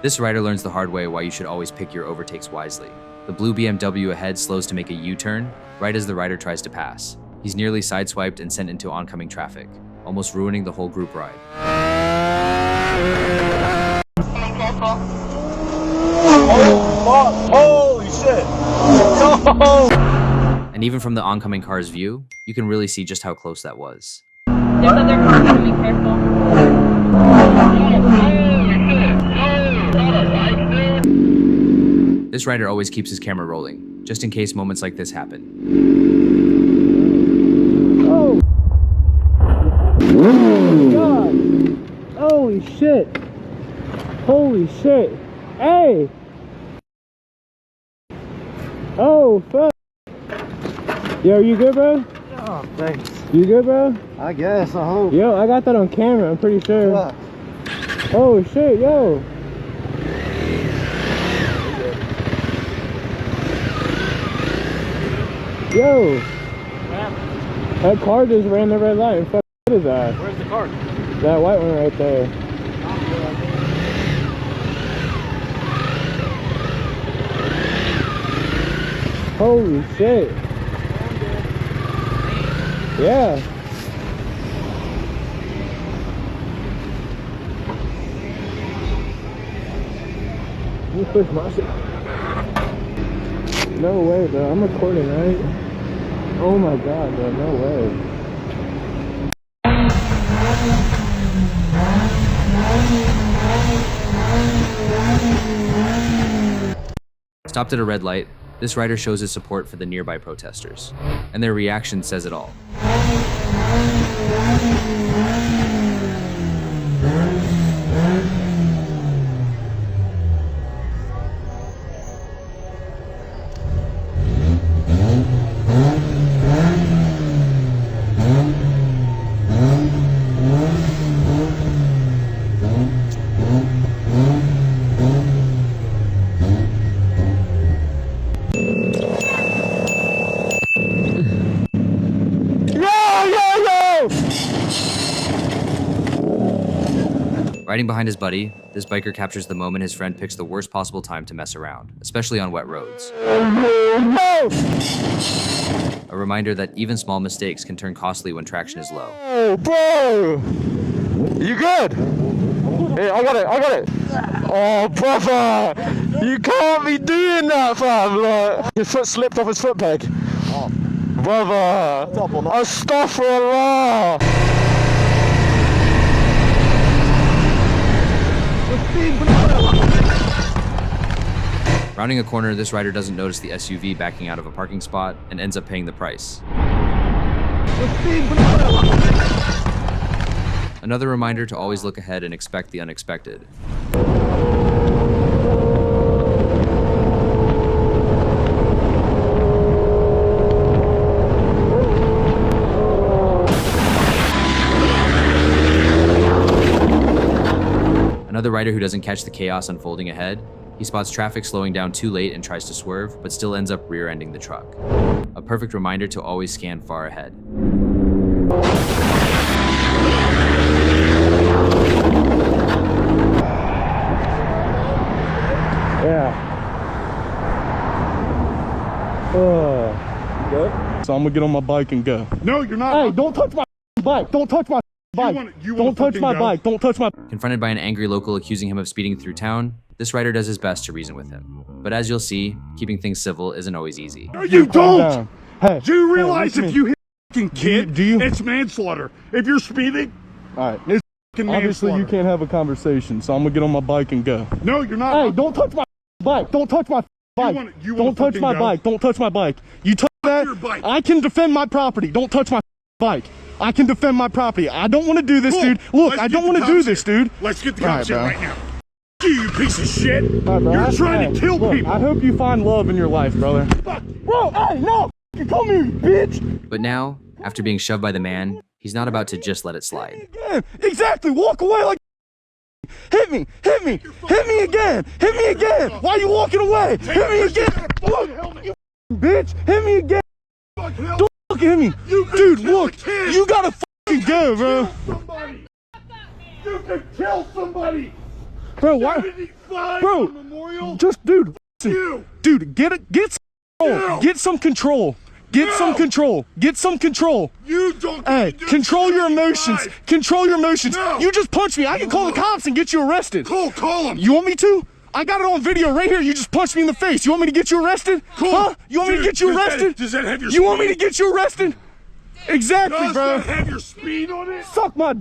This rider learns the hard way why you should always pick your overtakes wisely. The blue BMW ahead slows to make a U-turn, right as the rider tries to pass. He's nearly sideswiped and sent into oncoming traffic, almost ruining the whole group ride. Oh, holy shit! No! And even from the oncoming car's view, you can really see just how close that was. There's other cars coming, careful. This rider always keeps his camera rolling, just in case moments like this happen. Oh! God! Holy shit! Holy shit! Hey! Oh, fuck! Yo, you good, bro? Oh, thanks. You good, bro? I guess, I hope. Yo, I got that on camera, I'm pretty sure. Yeah. Oh, shit, yo! Yo! That car just ran the red light. Fuck, what is that? Where's the car? That white one right there. Holy shit. Yeah. Let me push my shit. No way, bro. I'm recording, right? Oh my god, bro. No way. Stopped at a red light, this rider shows his support for the nearby protesters, and their reaction says it all. Riding behind his buddy, this biker captures the moment his friend picks the worst possible time to mess around, especially on wet roads. A reminder that even small mistakes can turn costly when traction is low. Oh, bro! You good? Hey, I got it. Oh, brother! You can't be doing that, fam! Like, his foot slipped off his foot peg. Oh. Brother! Astaghfirullah! Rounding a corner, this rider doesn't notice the SUV backing out of a parking spot and ends up paying the price. Another reminder to always look ahead and expect the unexpected. Another rider who doesn't catch the chaos unfolding ahead, he spots traffic slowing down too late and tries to swerve, but still ends up rear-ending the truck. A perfect reminder to always scan far ahead. Yeah. Good? So I'm gonna get on my bike and go. No, you're not. Hey, don't touch my bike. Don't touch my bike. Don't touch my bike. Don't touch my... Confronted by an angry local accusing him of speeding through town, this rider does his best to reason with him. But as you'll see, keeping things civil isn't always easy. No, you don't! Hey, Do you realize if you hit a fucking kid, do you- it's manslaughter? If you're speeding, all right. it's fucking Obviously, manslaughter. you can't have a conversation, so I'm gonna get on my bike and go. No, you're not. Hey, don't touch my bike. Don't touch my bike. Don't touch my bike. Don't touch my bike. You touch that, your bike. I can defend my property. Don't touch my bike. I can defend my property. I don't want to do this, Cool. dude. Look, Let's I get don't the want to do cops this, here. dude. Let's get the All cops right, in bro. right now. You piece of shit. All right, bro. You're trying to kill people. I hope you find love in your life, brother. Bro, hey, no! Come here, bitch! But now, after being shoved by the man, he's not about to just let it slide. Again. Exactly, walk away like... Hit me again, hit me again! Why are you walking away? Hit me again! Look, you bitch, hit me again! Don't fucking hit me! Dude, look, you gotta fucking go, bro! You can kill somebody! Bro, why? 75 Bro, on Memorial? just, dude, You. dude, get some control. Get some control. Get some control. You don't Hey, get to do control your emotions. 75. Control your emotions. No. You just punched me. I can call the cops and get you arrested. Cool, call him. You want me to? I got it on video right here. You just punched me in the face. You want me to get you arrested? Cool. Huh? You want me to Dude, get you does that- arrested? does that have your You want me to speed? get you arrested? Exactly, Does bro. that have your speed on it? Suck my.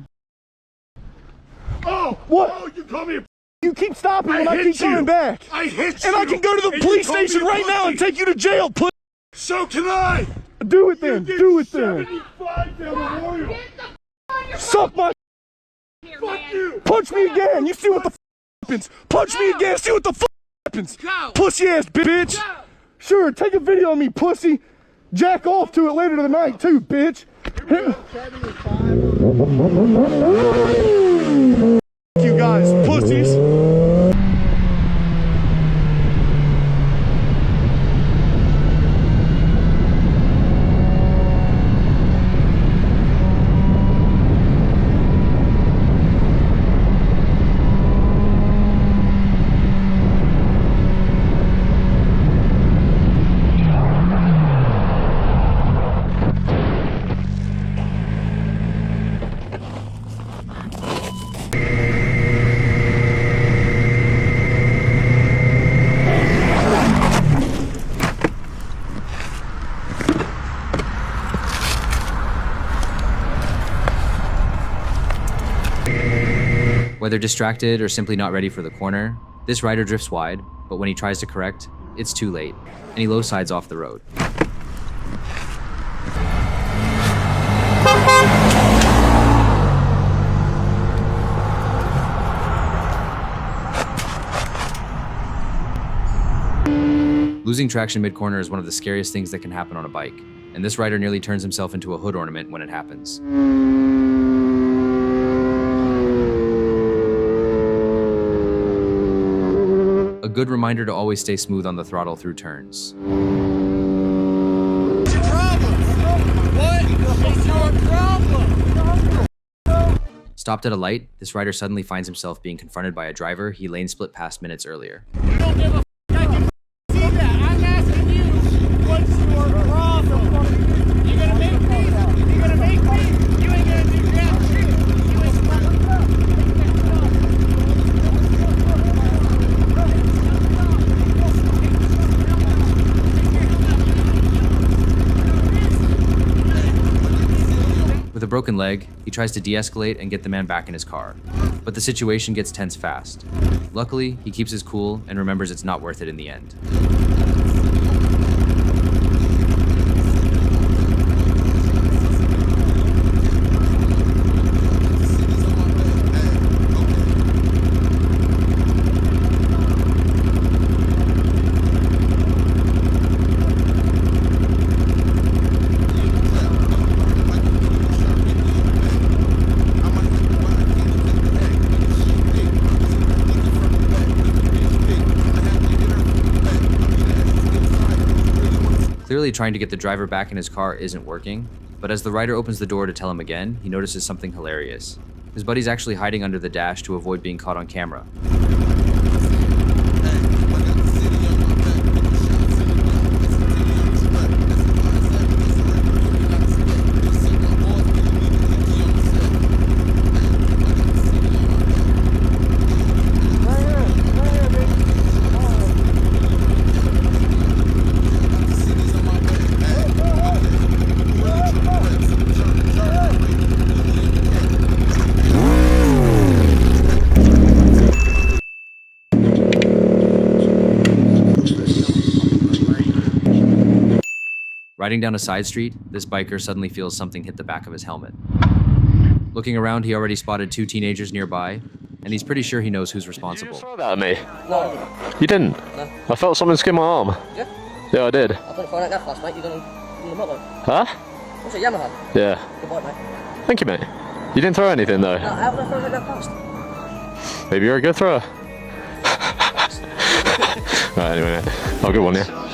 Oh, What? Oh, you call me a You keep stopping when I hit keep coming you. back. I hit you. And I can go to the and you police called me station a right now and pussy. take you to jail. So can I. Do it then. You did Do it then. 75 down Memorial. Suck my. Fuck you. Punch me again. You see what the happens. Punch me again. See what the happens. Pussy ass bitch. Sure, take a video of me, pussy. Jack off to it later tonight too, bitch. You guys, pussies. Whether distracted or simply not ready for the corner, this rider drifts wide, but when he tries to correct, it's too late, and he low sides off the road. Losing traction mid-corner is one of the scariest things that can happen on a bike, and this rider nearly turns himself into a hood ornament when it happens. A good reminder to always stay smooth on the throttle through turns. Stopped at a light, this rider suddenly finds himself being confronted by a driver he lane split past minutes earlier. With a broken leg, he tries to de-escalate and get the man back in his car, but the situation gets tense fast. Luckily, he keeps his cool and remembers it's not worth it in the end. Clearly trying to get the driver back in his car isn't working, but as the rider opens the door to tell him again, he notices something hilarious. His buddy's actually hiding under the dash to avoid being caught on camera. Riding down a side street, this biker suddenly feels something hit the back of his helmet. Looking around, he already spotted two teenagers nearby, and he's pretty sure he knows who's responsible. You throw that at me? No. You didn't? No. I felt something skin my arm. Yeah? Yeah, I did. I done it Friday night last mate. You done on the Moto. Huh? What's a Yamaha? Yeah. Good bike, mate. Thank you, mate. You didn't throw anything, though. No, how did I throw that past? Maybe you're a good thrower. Right, anyway, mate. Have a good one, yeah?